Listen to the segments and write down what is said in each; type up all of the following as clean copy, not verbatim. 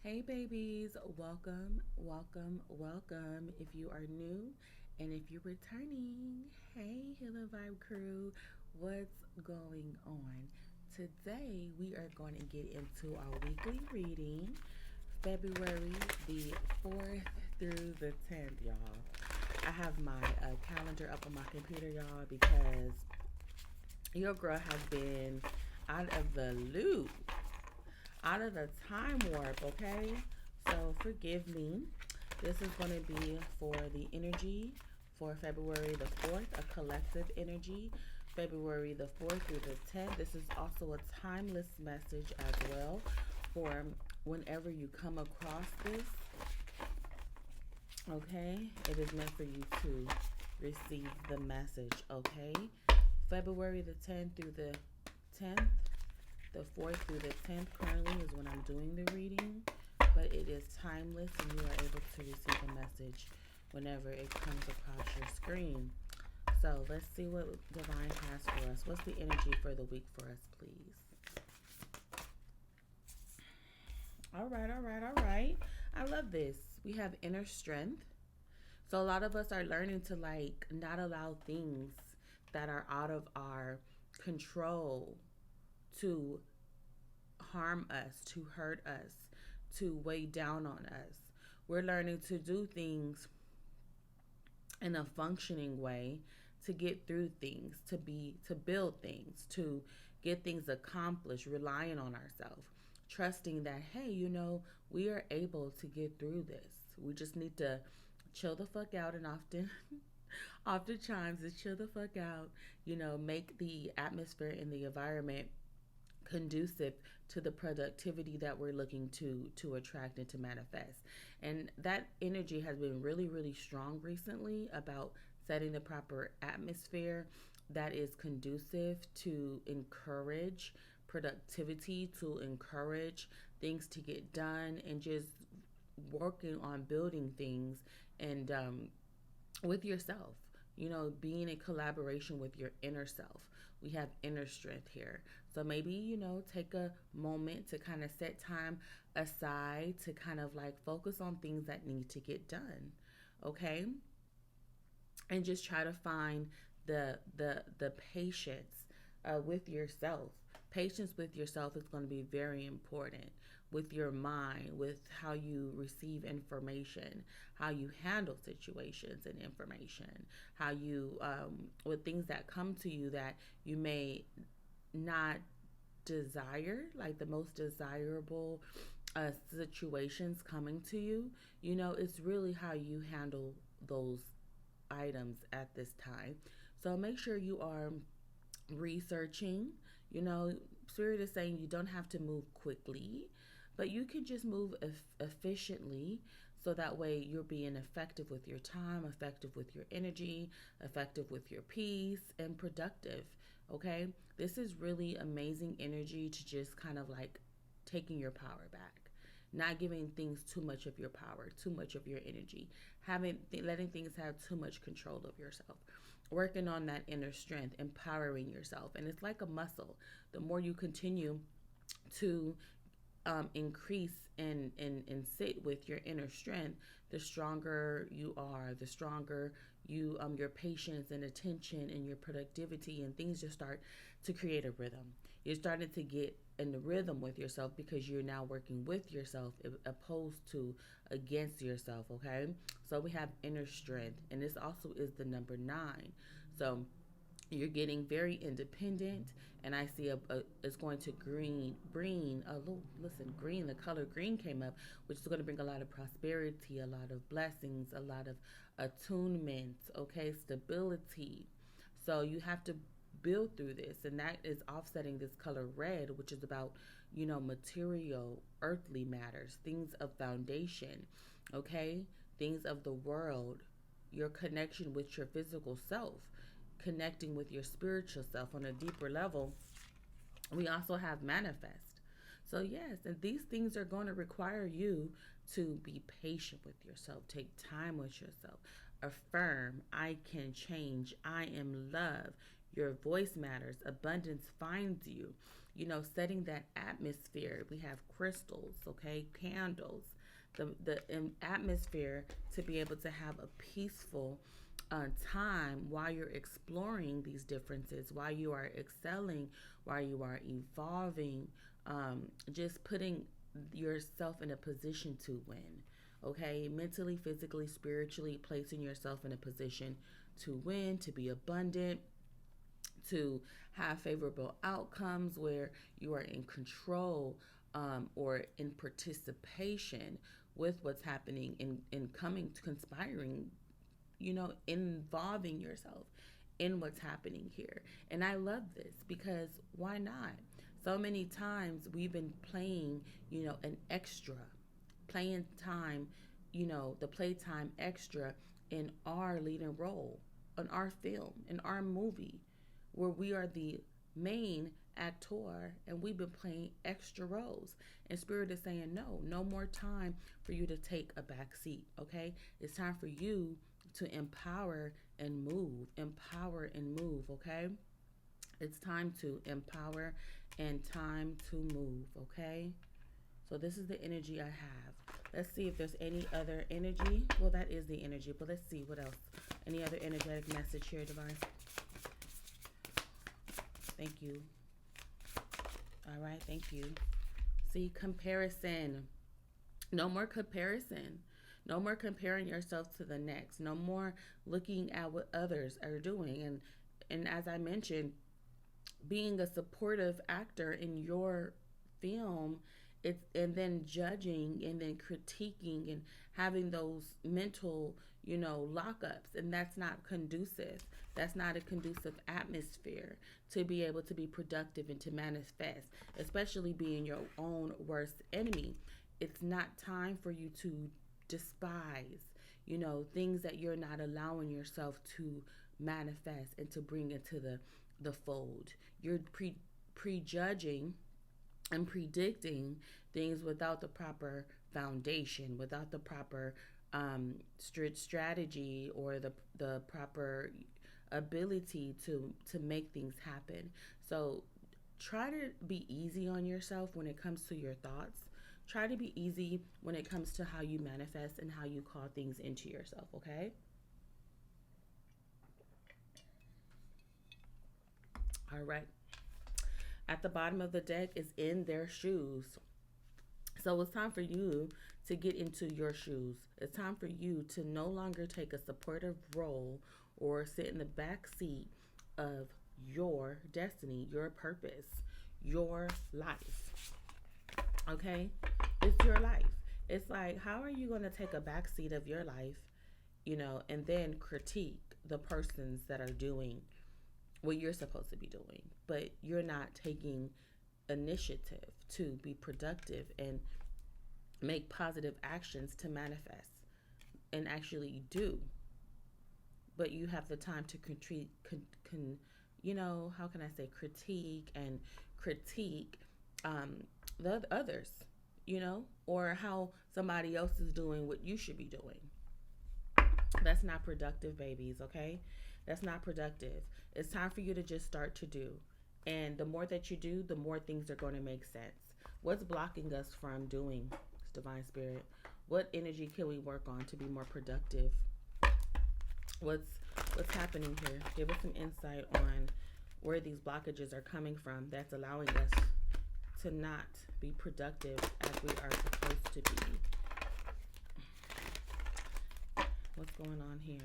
Hey babies, welcome, welcome, welcome. If you are new and if you're returning, hey Hilla Vibe crew, what's going on? Today we are going to get into our weekly reading, February the 4th through the 10th, y'all. I have my calendar up on my computer, y'all, because your girl has been out of the loop, out of the time warp, okay? So forgive me. This is going to be for the energy for February the 4th, a collective energy. February the 4th through the 10th. This is also a timeless message as well for whenever you come across this, okay? It is meant for you to receive the message, okay? February the 10th through the 10th. The 4th through the 10th currently is when I'm doing the reading, but it is timeless and you are able to receive a message whenever it comes across your screen. So let's see what Divine has for us. What's the energy for the week for us, please? All right, all right, all right. I love this. We have inner strength. So a lot of us are learning to like not allow things that are out of our control to harm us, to hurt us, to weigh down on us. We're learning to do things in a functioning way to get through things, to build things, to get things accomplished, relying on ourselves, trusting that hey, we are able to get through this. We just need to chill the fuck out and oftentimes is chill the fuck out, make the atmosphere and the environment conducive to the productivity that we're looking to attract and to manifest. And that energy has been really really strong recently about setting the proper atmosphere that is conducive to encourage productivity, to encourage things to get done, and just working on building things and with yourself, being in collaboration with your inner self. We have inner strength here. So maybe, take a moment to kind of set time aside to kind of like focus on things that need to get done. Okay? And just try to find the patience with yourself. Patience with yourself is going to be very important, with your mind, with how you receive information, how you handle situations and information, how you with things that come to you that you may not desire, like the most desirable situations coming to you. It's really how you handle those items at this time. So make sure you are researching. Spirit is saying you don't have to move quickly, but you can just move efficiently, so that way you're being effective with your time, effective with your energy, effective with your peace, and productive. Okay? This is really amazing energy to just kind of like taking your power back. Not giving things too much of your power, too much of your energy, letting things have too much control of yourself, working on that inner strength, empowering yourself. And it's like a muscle. The more you continue to increase and sit with your inner strength, the stronger you are, the stronger your patience and attention and your productivity and things just start to create a rhythm. You're starting to get in the rhythm with yourself because you're now working with yourself opposed to against yourself. Okay, so we have inner strength, and this also is the number 9. So you're getting very independent, and I see it's going to green a little, listen, green, the color green came up, which is going to bring a lot of prosperity, a lot of blessings, a lot of attunement, okay, stability. So you have to build through this, and that is offsetting this color red, which is about material, earthly matters, things of foundation, okay, things of the world, your connection with your physical self, connecting with your spiritual self on a deeper level. We also have manifest. So, yes, and these things are going to require you to be patient with yourself, take time with yourself, affirm, I can change, I am love. Your voice matters, abundance finds you. setting that atmosphere. We have crystals, okay, candles, the atmosphere to be able to have a peaceful time while you're exploring these differences, while you are excelling, while you are evolving, just putting yourself in a position to win. Okay, mentally, physically, spiritually, placing yourself in a position to win, to be abundant, to have favorable outcomes where you are in control, or in participation with what's happening, in coming to conspiring, involving yourself in what's happening here. And I love this because why not? So many times we've been playing, an extra, playing time, the playtime extra in our leading role, in our film, in our movie, where we are the main actor and we've been playing extra roles. And Spirit is saying, no, no more time for you to take a back seat, okay? It's time for you to empower and move, okay? It's time to empower and time to move, okay? So this is the energy I have. Let's see if there's any other energy. Well, that is the energy, but let's see what else. Any other energetic message here, Divine? Thank you. All right, thank you. See, comparison. No more comparison. No more comparing yourself to the next. No more looking at what others are doing. And as I mentioned, being a supportive actor in your film, and then judging and then critiquing and having those mental, lockups, and that's not conducive. That's not a conducive atmosphere to be able to be productive and to manifest, especially being your own worst enemy. It's not time for you to despise, things that you're not allowing yourself to manifest and to bring into the fold. You're prejudging and predicting things without the proper foundation, without the proper strategy, or the proper ability to make things happen. So try to be easy on yourself when it comes to your thoughts. Try to be easy when it comes to how you manifest and how you call things into yourself, okay? All right. At the bottom of the deck is in their shoes. So it's time for you to get into your shoes. It's time for you to no longer take a supportive role or sit in the back seat of your destiny, your purpose, your life. Okay? It's your life. It's like, how are you going to take a back seat of your life, and then critique the persons that are doing what you're supposed to be doing, but you're not taking initiative to be productive and make positive actions to manifest and actually do. But you have the time to how can I say, critique the others, or how somebody else is doing what you should be doing. That's not productive, babies, okay? That's not productive. It's time for you to just start to do. And the more that you do, the more things are going to make sense. What's blocking us from doing, Divine Spirit? What energy can we work on to be more productive? What's happening here? Give us some insight on where these blockages are coming from that's allowing us to not be productive as we are supposed to be. What's going on here?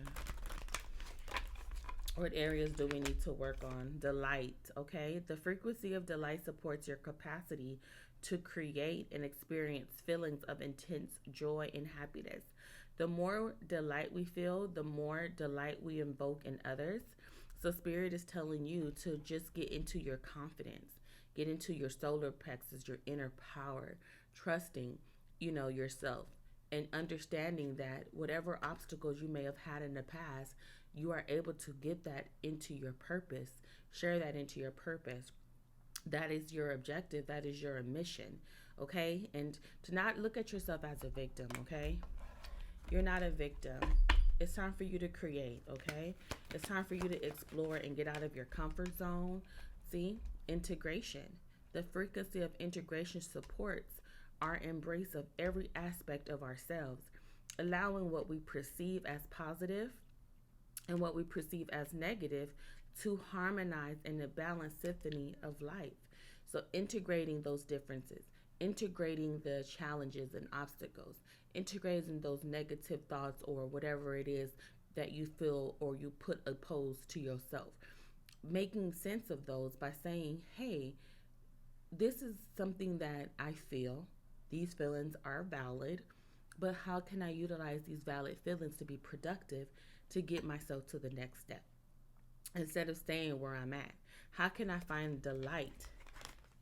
What areas do we need to work on? Delight, okay? The frequency of delight supports your capacity to create and experience feelings of intense joy and happiness. The more delight we feel, the more delight we invoke in others. So Spirit is telling you to just get into your confidence, get into your solar plexus, your inner power, trusting, yourself, and understanding that whatever obstacles you may have had in the past, you are able to get that into your purpose, share that into your purpose. That is your objective. That is your mission, okay? And to not look at yourself as a victim, okay? You're not a victim. It's time for you to create, okay? It's time for you to explore and get out of your comfort zone. See? Integration. The frequency of integration supports our embrace of every aspect of ourselves, allowing what we perceive as positive and what we perceive as negative to harmonize in a balanced symphony of life. So, integrating those differences, integrating the challenges and obstacles, integrating those negative thoughts or whatever it is that you feel or you put opposed to yourself, making sense of those by saying, hey, this is something that I feel. These feelings are valid, but how can I utilize these valid feelings to be productive to get myself to the next step instead of staying where I'm at? How can I find delight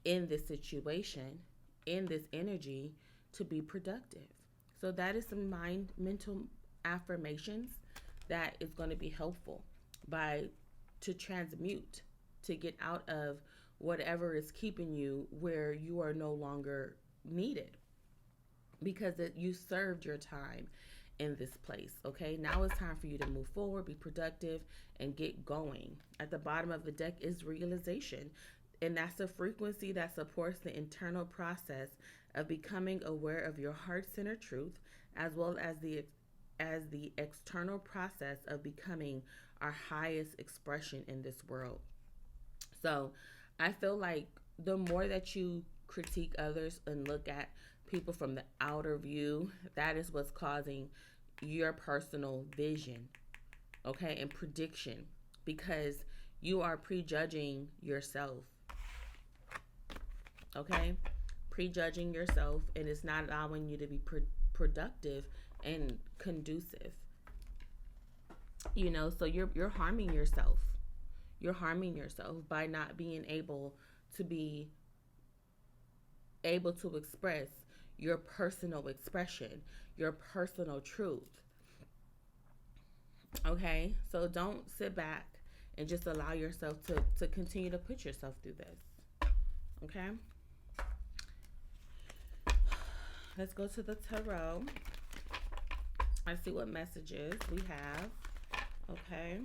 in this situation, in this energy to be productive? So, that is some mental affirmations that is going to be helpful by to transmute, to get out of whatever is keeping you where you are no longer needed because you served your time in this place. Okay, now it's time for you to move forward, be productive, and get going. At the bottom of the deck is realization, and that's a frequency that supports the internal process of becoming aware of your heart-centered truth, as well as the external process of becoming our highest expression in this world. So I feel like the more that you critique others and look at people from the outer view, that is what's causing your personal vision, okay, and prediction, because you are prejudging yourself, okay, prejudging yourself, and it's not allowing you to be productive and conducive. So you're harming yourself. You're harming yourself by not being to be able to express your personal expression, your personal truth. Okay? So don't sit back and just allow yourself to continue to put yourself through this. Okay? Let's go to the tarot. Let's see what messages we have. Okay.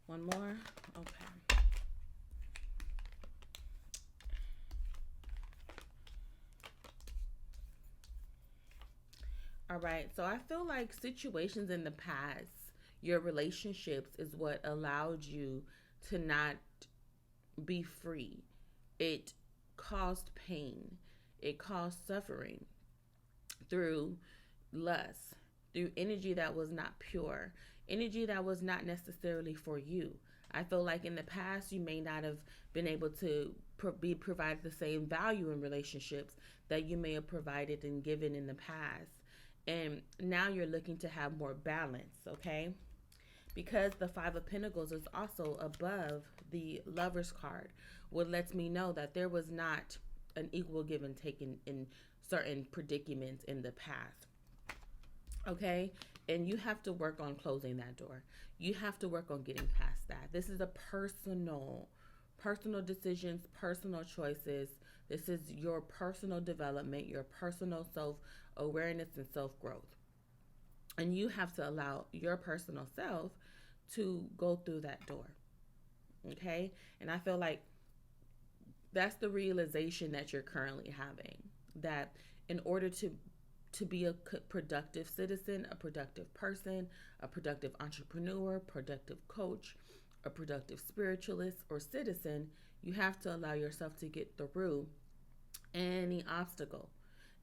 One more? Okay. All right. So I feel like situations in the past, your relationships is what allowed you to not be free. It caused pain. It caused suffering through lust, through energy that was not pure, energy that was not necessarily for you. I feel like in the past, you may not have been able to be provided the same value in relationships that you may have provided and given in the past. And now you're looking to have more balance, okay? Because the Five of Pentacles is also above the Lover's card, what lets me know that there was not an equal give and take in certain predicaments in the past. Okay? And you have to work on closing that door. You have to work on getting past that. This is a personal decisions, personal choices. This is your personal development, your personal self-awareness and self-growth. And you have to allow your personal self to go through that door. Okay? And I feel like that's the realization that you're currently having, that in order to be a productive citizen, a productive person, a productive entrepreneur, productive coach, a productive spiritualist or citizen, you have to allow yourself to get through any obstacle.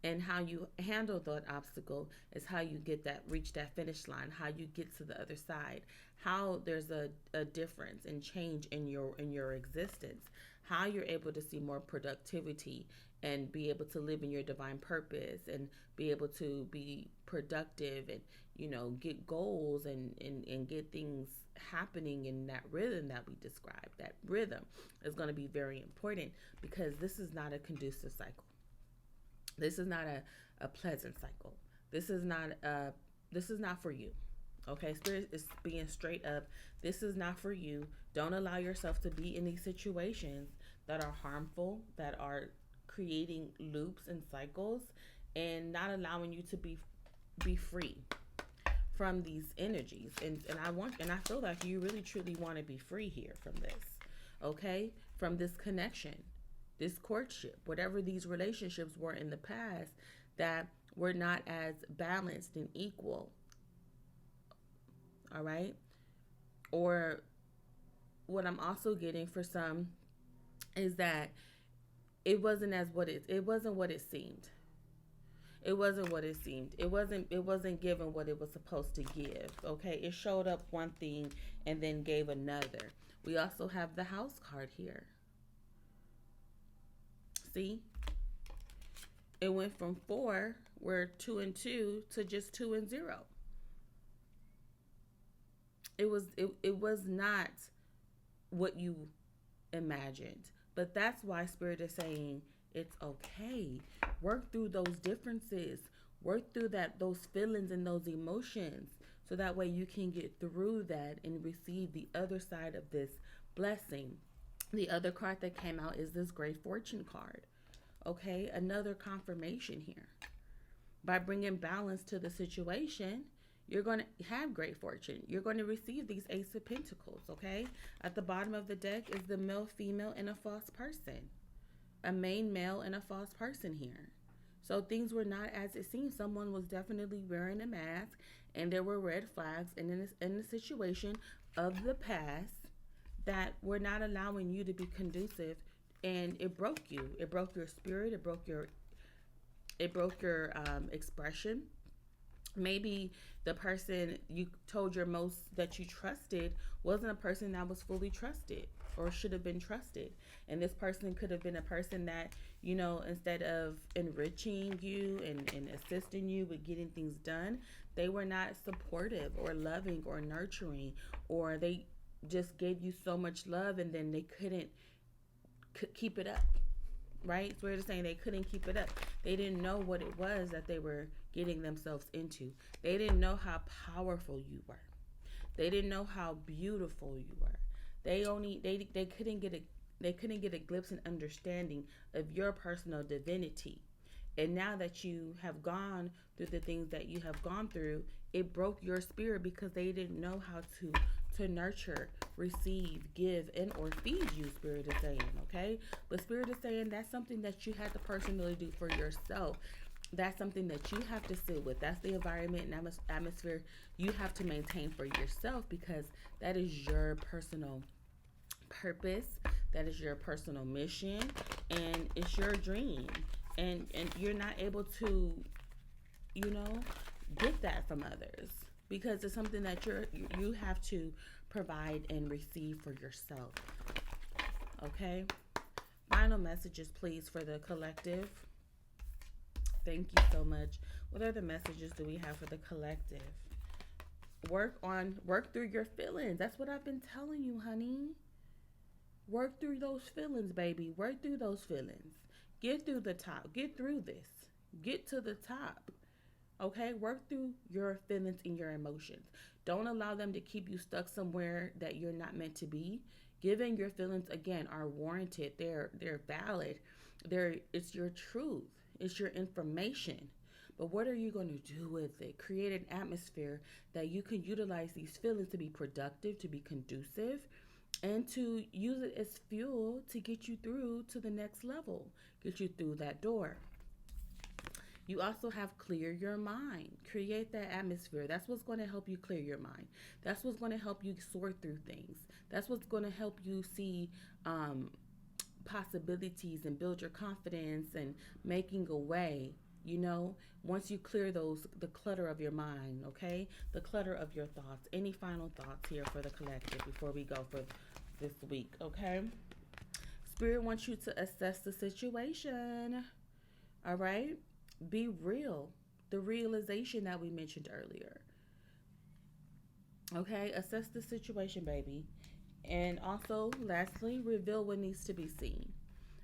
And how you handle that obstacle is how you reach that finish line, how you get to the other side, how there's a difference and change in your existence, how you're able to see more productivity and be able to live in your divine purpose and be able to be productive and get goals and get things happening in that rhythm that we described. That rhythm is going to be very important because this is not a conducive cycle. This is not a pleasant cycle. This is not this is not for you. Okay, Spirit is being straight up. This is not for you. Don't allow yourself to be in these situations that are harmful, that are creating loops and cycles, and not allowing you to be free from these energies. And I feel like you really truly want to be free here from this. Okay? From this connection, this courtship, whatever these relationships were in the past that were not as balanced and equal. All right? Or what I'm also getting for some is that it wasn't what it seemed. It wasn't what it seemed. It wasn't given what it was supposed to give. Okay? It showed up one thing and then gave another. We also have the house card here. See? It went from 4, where 2 and 2, to just 2 and 0. It was not what you imagined. But that's why Spirit is saying it's okay. Work through those differences. Work through those feelings and those emotions, so that way you can get through that and receive the other side of this blessing. The other card that came out is this Great Fortune card. Okay, another confirmation here. By bringing balance to the situation, you're going to have great fortune. You're going to receive these Ace of Pentacles, okay? At the bottom of the deck is the male, female, and a false person. A main male and a false person here. So things were not as it seemed. Someone was definitely wearing a mask, and there were red flags in the situation of the past that were not allowing you to be conducive, and it broke you. It broke your spirit. It broke your expression. Maybe the person you told your most that you trusted wasn't a person that was fully trusted or should have been trusted. And this person could have been a person that, instead of enriching you and assisting you with getting things done, they were not supportive or loving or nurturing, or they just gave you so much love and then they couldn't keep it up. Right? So we're just saying they couldn't keep it up. They didn't know what it was that they were getting themselves into. They didn't know how powerful you were. They didn't know how beautiful you were. They couldn't get a glimpse and understanding of your personal divinity. And now that you have gone through the things that you have gone through, it broke your spirit because they didn't know how to nurture, receive, give, and or feed you, Spirit is saying, okay? But Spirit is saying that's something that you have to personally do for yourself. That's something that you have to sit with. That's the environment and atmosphere you have to maintain for yourself, because that is your personal purpose. That is your personal mission, and it's your dream. And you're not able to, get that from others, because it's something that you have to provide and receive for yourself. Okay? Final messages, please, for the collective. Thank you so much. What other messages do we have for the collective? Work through your feelings. That's what I've been telling you, honey. Work through those feelings, baby. Work through those feelings. Get through the top. Get through this. Get to the top. Okay? Work through your feelings and your emotions. Don't allow them to keep you stuck somewhere that you're not meant to be. Given your feelings, again, are warranted. They're valid. It's your truth. It's your information. But what are you going to do with it? Create an atmosphere that you can utilize these feelings to be productive, to be conducive, and to use it as fuel to get you through to the next level, get you through that door. You also have clear your mind. Create that atmosphere. That's what's going to help you clear your mind. That's what's going to help you sort through things. That's what's going to help you see possibilities and build your confidence and making a way, once you clear the clutter of your mind, okay? The clutter of your thoughts. Any final thoughts here for the collective before we go for this week, okay? Spirit wants you to assess the situation, all right? Be real. The realization that we mentioned earlier. Okay? Assess the situation, baby. And also, lastly, reveal what needs to be seen.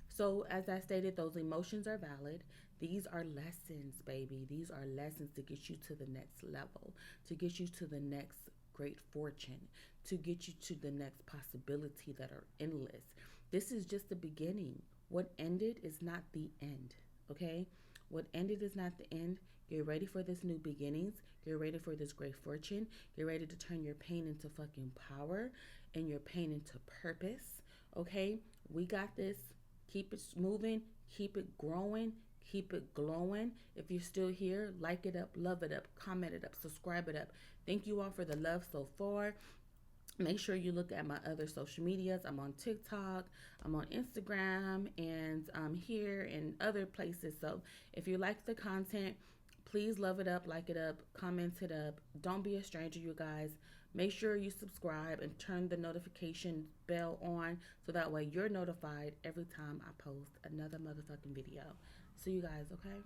So, as I stated, those emotions are valid. These are lessons, baby. These are lessons to get you to the next level, to get you to the next great fortune, to get you to the next possibility that are endless. This is just the beginning. What ended is not the end, okay? What ended is not the end. Get ready for this new beginnings. Get ready for this great fortune. Get ready to turn your pain into fucking power and your pain into purpose, okay? We got this. Keep it moving. Keep it growing. Keep it glowing. If you're still here, like it up, love it up, comment it up, subscribe it up. Thank you all for the love so far. Make sure you look at my other social medias. I'm on TikTok, I'm on Instagram, and I'm here and other places. So if you like the content, please love it up, like it up, comment it up. Don't be a stranger, you guys. Make sure you subscribe and turn the notification bell on so that way you're notified every time I post another motherfucking video. See you guys, okay?